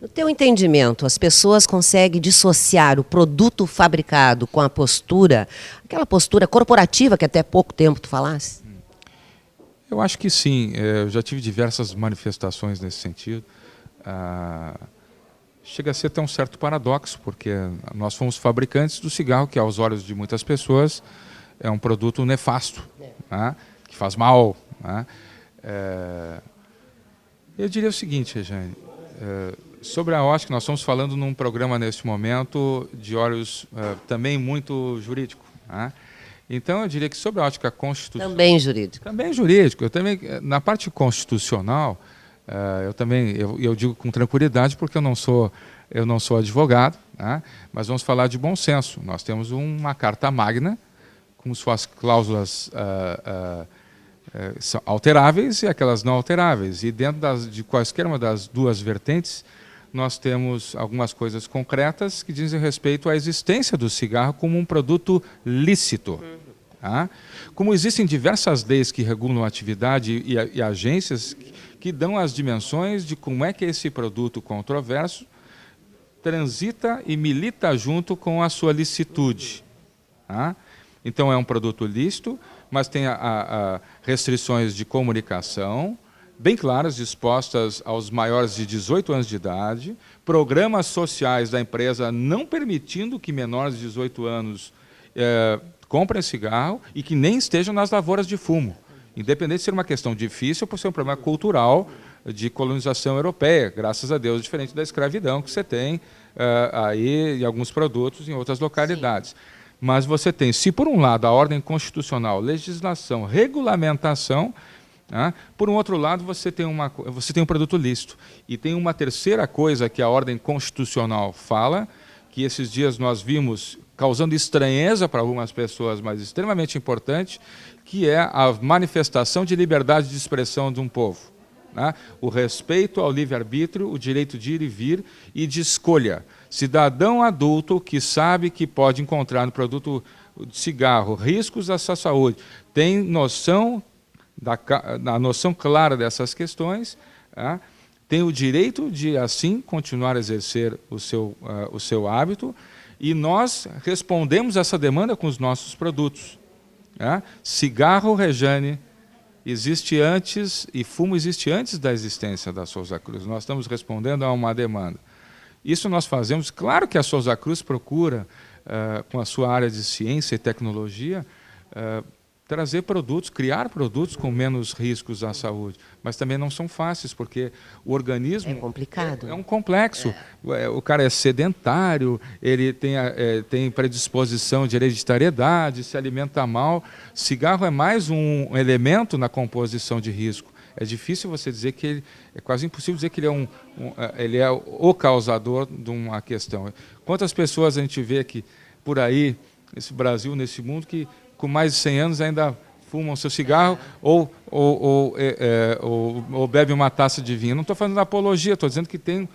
No teu entendimento, as pessoas conseguem dissociar o produto fabricado com a postura, aquela postura corporativa que até pouco tempo tu falasse? Eu acho que sim. Eu já tive diversas manifestações nesse sentido. Chega a ser até um certo paradoxo, porque nós fomos fabricantes do cigarro, que aos olhos de muitas pessoas é um produto nefasto, né, que faz mal. Né. Eu diria o seguinte, Regiane, sobre a ótica, nós estamos falando num programa neste momento de olhos também muito jurídico. Né. Então, eu diria que sobre a ótica constitucional... Também jurídico. Também jurídico. Eu também, na parte constitucional, eu digo com tranquilidade porque eu não sou advogado, né, mas vamos falar de bom senso. Nós temos uma carta magna com suas cláusulas alteráveis e aquelas não alteráveis. E dentro de quaisquer uma das duas vertentes, nós temos algumas coisas concretas que dizem respeito à existência do cigarro como um produto lícito. Tá? Como existem diversas leis que regulam a atividade e agências que dão as dimensões de como é que esse produto controverso transita e milita junto com a sua licitude. Tá? Então é um produto lícito, mas tem restrições de comunicação, bem claras, dispostas aos maiores de 18 anos de idade, programas sociais da empresa não permitindo que menores de 18 anos comprem cigarro e que nem estejam nas lavouras de fumo, independente de ser uma questão difícil ou por ser um problema cultural de colonização europeia, graças a Deus, diferente da escravidão que você tem aí em alguns produtos em outras localidades. Sim. Mas você tem, se por um lado a ordem constitucional, legislação, regulamentação, por um outro lado você tem um produto lícito. E tem uma terceira coisa que a ordem constitucional fala, que esses dias nós vimos causando estranheza para algumas pessoas, mas extremamente importante, que é a manifestação de liberdade de expressão de um povo. Né? O respeito ao livre-arbítrio, o direito de ir e vir e de escolha. Cidadão adulto que sabe que pode encontrar no produto de cigarro riscos à sua saúde, tem noção, a noção clara dessas questões, tem o direito de, assim, continuar a exercer o seu hábito, e nós respondemos essa demanda com os nossos produtos. Cigarro, Regiane, existe antes, e fumo existe antes da existência da Souza Cruz. Nós estamos respondendo a uma demanda. Isso nós fazemos, claro que a Souza Cruz procura, com a sua área de ciência e tecnologia, trazer produtos, criar produtos com menos riscos à saúde. Mas também não são fáceis, porque o organismo... É complicado. É um complexo. O cara é sedentário, ele tem predisposição de hereditariedade, se alimenta mal. Cigarro é mais um elemento na composição de risco. É difícil você dizer que é quase impossível dizer que ele é o causador de uma questão. Quantas pessoas a gente vê aqui por aí, nesse Brasil, nesse mundo, que com mais de 100 anos ainda fumam seu cigarro ou bebem uma taça de vinho. Não estou fazendo apologia, estou dizendo que tem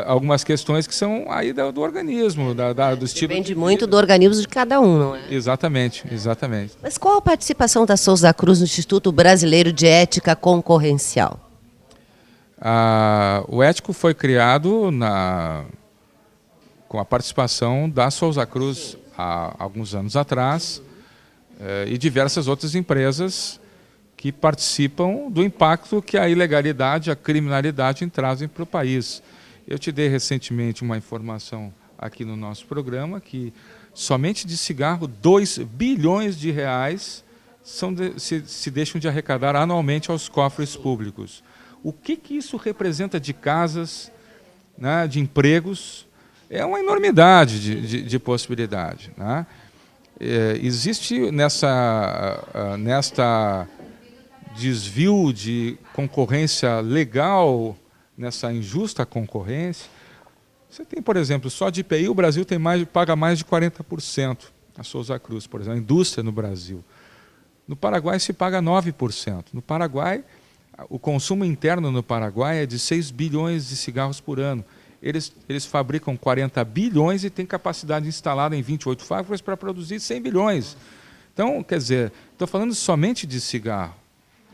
algumas questões que são aí do organismo, do estilo. Depende muito do organismo de cada um, não é? Exatamente, exatamente. Mas qual a participação da Souza Cruz no Instituto Brasileiro de Ética Concorrencial? O Ético foi criado com a participação da Souza Cruz há alguns anos atrás, e diversas outras empresas que participam do impacto que a ilegalidade, a criminalidade trazem para o país. Eu te dei recentemente uma informação aqui no nosso programa que somente de cigarro 2 bilhões de reais se deixam de arrecadar anualmente aos cofres públicos. O que isso representa de casas, né, de empregos? É uma enormidade de possibilidade. Né? Existe nesta desvio de concorrência legal, nessa injusta concorrência. Você tem, por exemplo, só de IPI o Brasil paga mais de 40%. A Souza Cruz, por exemplo, a indústria no Brasil. No Paraguai se paga 9%. No Paraguai, o consumo interno no Paraguai é de 6 bilhões de cigarros por ano. Eles fabricam 40 bilhões e têm capacidade instalada em 28 fábricas para produzir 100 bilhões. Então, quer dizer, estou falando somente de cigarro.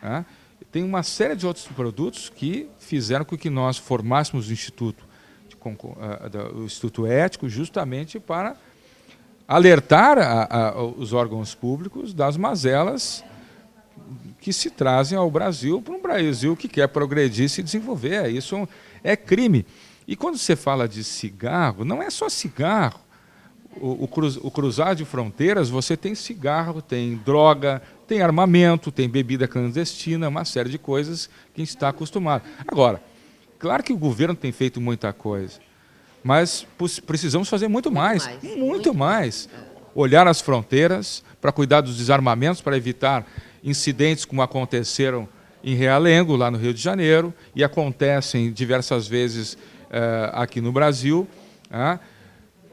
Né? Tem uma série de outros produtos que fizeram com que nós formássemos o Instituto de do Instituto Ético, justamente para alertar os órgãos públicos das mazelas que se trazem ao Brasil, para um Brasil que quer progredir e se desenvolver. Isso é crime. E quando você fala de cigarro, não é só cigarro. O cruzar de fronteiras, você tem cigarro, tem droga, tem armamento, tem bebida clandestina, uma série de coisas que a gente está acostumado. Agora, claro que o governo tem feito muita coisa, mas precisamos fazer muito mais. Muito mais. Olhar as fronteiras para cuidar dos desarmamentos, para evitar incidentes como aconteceram em Realengo, lá no Rio de Janeiro, e acontecem diversas vezes aqui no Brasil.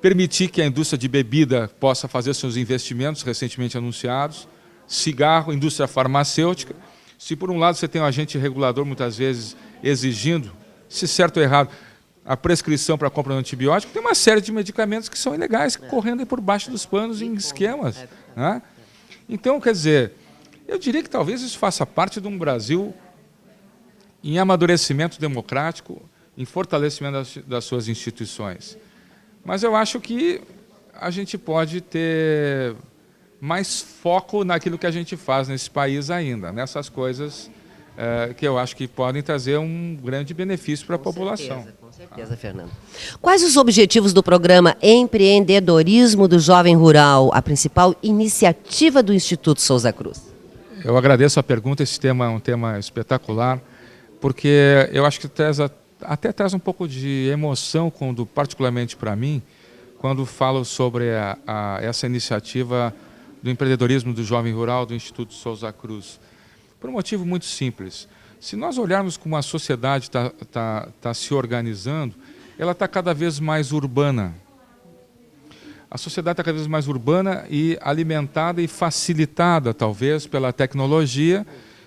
Permitir que a indústria de bebida possa fazer seus investimentos recentemente anunciados, cigarro, indústria farmacêutica. Se por um lado você tem um agente regulador muitas vezes exigindo, se certo ou errado, a prescrição para a compra de antibiótico, tem uma série de medicamentos que são ilegais, correndo aí por baixo dos panos em esquemas. Então, quer dizer, eu diria que talvez isso faça parte de um Brasil em amadurecimento democrático, em fortalecimento das suas instituições. Mas eu acho que a gente pode ter mais foco naquilo que a gente faz nesse país ainda, nessas coisas que eu acho que podem trazer um grande benefício para a população. Com certeza, Fernando. Quais os objetivos do programa Empreendedorismo do Jovem Rural, a principal iniciativa do Instituto Souza Cruz? Eu agradeço a pergunta, esse tema é um tema espetacular, porque eu acho que até traz um pouco de emoção, particularmente para mim, quando falo sobre essa iniciativa do empreendedorismo do jovem rural do Instituto Souza Cruz. Por um motivo muito simples. Se nós olharmos como a sociedade está se organizando, ela está cada vez mais urbana. A sociedade está cada vez mais urbana e alimentada e facilitada, talvez, pela tecnologia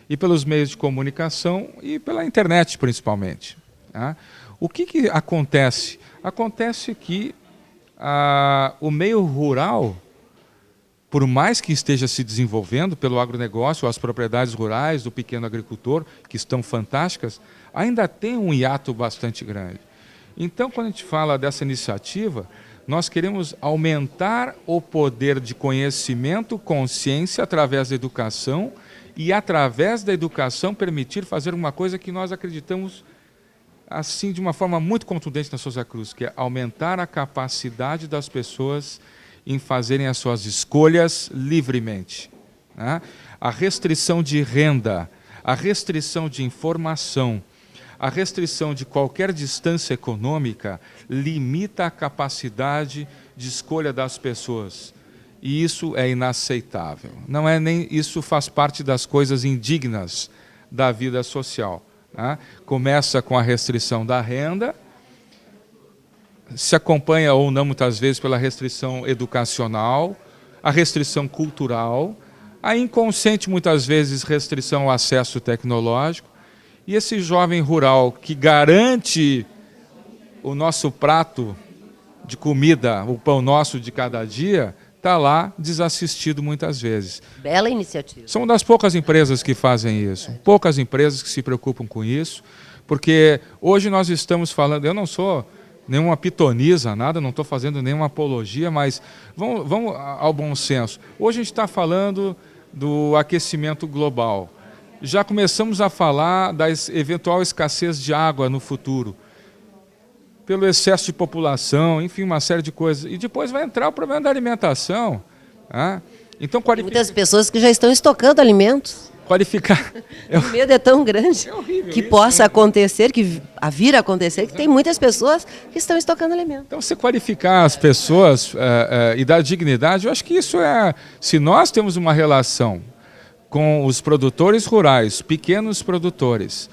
e pelos meios de comunicação e pela internet, principalmente. O que acontece? Acontece que o meio rural, por mais que esteja se desenvolvendo pelo agronegócio, as propriedades rurais do pequeno agricultor, que estão fantásticas, ainda tem um hiato bastante grande. Então, quando a gente fala dessa iniciativa, nós queremos aumentar o poder de conhecimento, consciência, através da educação, e através da educação permitir fazer uma coisa que nós acreditamos assim de uma forma muito contundente na Souza Cruz, que é aumentar a capacidade das pessoas em fazerem as suas escolhas livremente. A restrição de renda, a restrição de informação, a restrição de qualquer distância econômica limita a capacidade de escolha das pessoas. E isso é inaceitável. Não é nem isso faz parte das coisas indignas da vida social. Começa com a restrição da renda, se acompanha ou não muitas vezes pela restrição educacional, a restrição cultural, a inconsciente muitas vezes restrição ao acesso tecnológico, e esse jovem rural que garante o nosso prato de comida, o pão nosso de cada dia, está lá desassistido muitas vezes. Bela iniciativa. São das poucas empresas que fazem isso, poucas empresas que se preocupam com isso, porque hoje nós estamos falando, eu não sou nenhuma pitonisa, nada, não estou fazendo nenhuma apologia, mas vamos ao bom senso. Hoje a gente está falando do aquecimento global. Já começamos a falar da eventual escassez de água no futuro, pelo excesso de população, enfim, uma série de coisas. E depois vai entrar o problema da alimentação. Então, Tem muitas pessoas que já estão estocando alimentos. Qualificar. O medo é tão grande que possa acontecer, que vir a acontecer, que tem muitas pessoas que estão estocando alimentos. Então, você qualificar as pessoas e dar dignidade, eu acho que isso é... Se nós temos uma relação com os produtores rurais, pequenos produtores,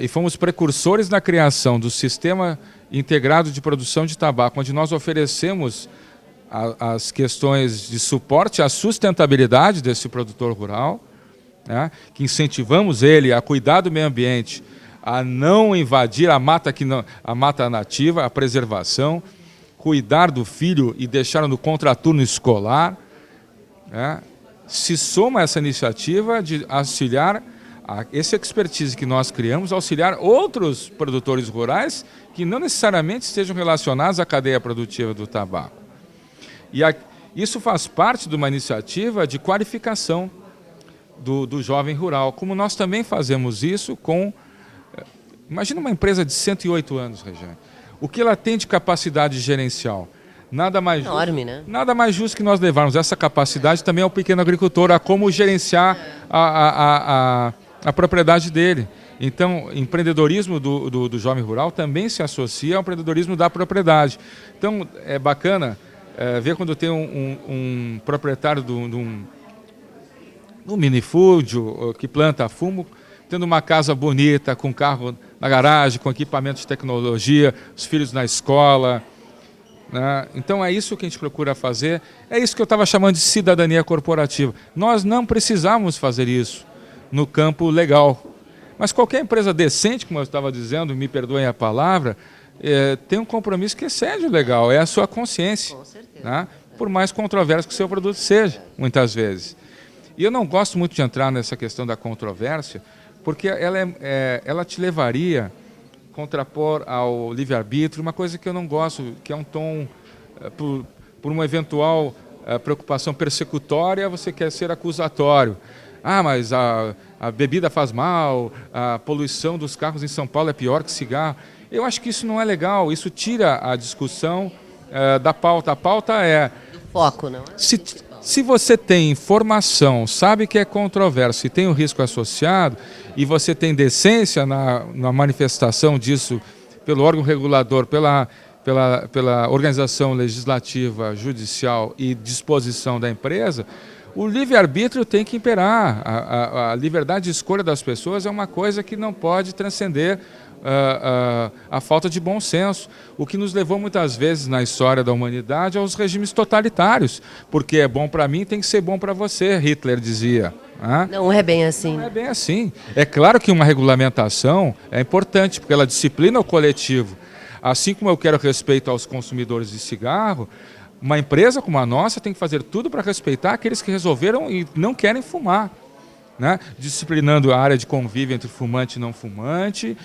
e fomos precursores na criação do sistema integrado de produção de tabaco, onde nós oferecemos as questões de suporte à sustentabilidade desse produtor rural, que incentivamos ele a cuidar do meio ambiente, a não invadir a mata nativa, a preservação, cuidar do filho e deixá-lo no contraturno escolar, se soma essa iniciativa de auxiliar esse expertise que nós criamos auxiliar outros produtores rurais que não necessariamente estejam relacionados à cadeia produtiva do tabaco. E isso faz parte de uma iniciativa de qualificação do jovem rural, como nós também fazemos isso com... Imagina uma empresa de 108 anos, Regiane. O que ela tem de capacidade gerencial? Nada mais enorme, justo, né? Nada mais justo que nós levarmos essa capacidade também ao pequeno agricultor, a como gerenciar a propriedade dele. Então, o empreendedorismo do jovem rural também se associa ao empreendedorismo da propriedade. Então, é bacana ver quando tem um proprietário de um minifúdio que planta fumo, tendo uma casa bonita, com carro na garagem, com equipamento de tecnologia, os filhos na escola, né? Então é isso que a gente procura fazer, é isso que eu estava chamando de cidadania corporativa. Nós não precisamos fazer isso no campo legal, mas qualquer empresa decente, como eu estava dizendo, me perdoem a palavra, tem um compromisso que excede o legal, é a sua consciência, com certeza, né? Por mais controverso que o seu produto seja, muitas vezes. E eu não gosto muito de entrar nessa questão da controvérsia, porque ela te levaria a contrapor ao livre-arbítrio uma coisa que eu não gosto, que é um tom, por uma eventual preocupação persecutória, você quer ser acusatório. Ah, mas a bebida faz mal, a poluição dos carros em São Paulo é pior que cigarro. Eu acho que isso não é legal, isso tira a discussão da pauta. A pauta é... Do foco, não é? Se você tem informação, sabe que é controverso e tem um risco associado, e você tem decência na manifestação disso pelo órgão regulador, pela organização legislativa, judicial e disposição da empresa, o livre-arbítrio tem que imperar. A liberdade de escolha das pessoas é uma coisa que não pode transcender a falta de bom senso, o que nos levou muitas vezes na história da humanidade aos regimes totalitários, porque é bom para mim, tem que ser bom para você, Hitler dizia. Não é bem assim. Não é bem assim. É claro que uma regulamentação é importante, porque ela disciplina o coletivo. Assim como eu quero respeito aos consumidores de cigarro, uma empresa como a nossa tem que fazer tudo para respeitar aqueles que resolveram e não querem fumar, né? Disciplinando a área de convívio entre fumante e não fumante,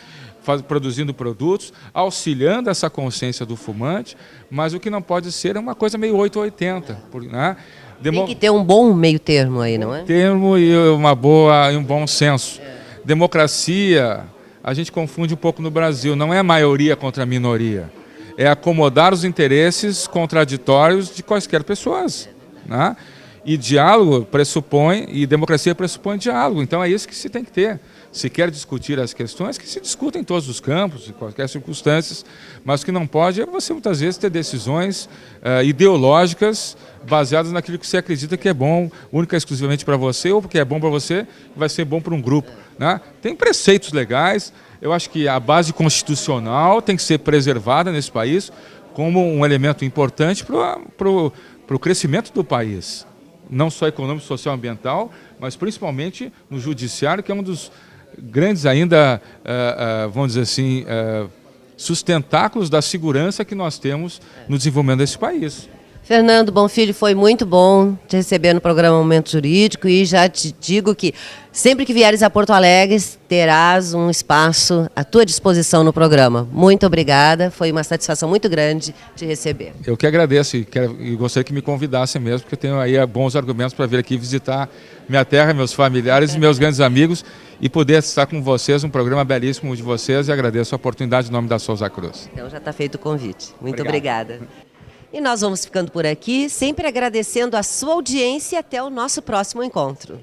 produzindo produtos, auxiliando essa consciência do fumante, mas o que não pode ser é uma coisa meio 880, né? Tem que ter um bom meio termo aí, não é? Termo e um bom senso. Democracia, a gente confunde um pouco no Brasil, não é a maioria contra a minoria, é acomodar os interesses contraditórios de quaisquer pessoas, né? E diálogo pressupõe, e democracia pressupõe diálogo, então é isso que se tem que ter. Se quer discutir as questões, que se discutem em todos os campos, em quaisquer circunstâncias, mas o que não pode é você muitas vezes ter decisões ideológicas baseadas naquilo que você acredita que é bom, única e exclusivamente para você, ou porque é bom para você, vai ser bom para um grupo, né? Tem preceitos legais, eu acho que a base constitucional tem que ser preservada nesse país como um elemento importante para o crescimento do país, não só econômico, social e ambiental, mas principalmente no judiciário, que é um dos grandes ainda, vamos dizer assim, sustentáculos da segurança que nós temos no desenvolvimento desse país. Fernando Bonfilho, foi muito bom te receber no programa Momento Jurídico e já te digo que sempre que vieres a Porto Alegre terás um espaço à tua disposição no programa. Muito obrigada, foi uma satisfação muito grande te receber. Eu que agradeço e gostaria que me convidassem mesmo, porque eu tenho aí bons argumentos para vir aqui visitar minha terra, meus familiares e meus grandes amigos e poder estar com vocês, um programa belíssimo de vocês, e agradeço a oportunidade em nome da Souza Cruz. Então já está feito o convite. Muito obrigada. E nós vamos ficando por aqui, sempre agradecendo a sua audiência e até o nosso próximo encontro.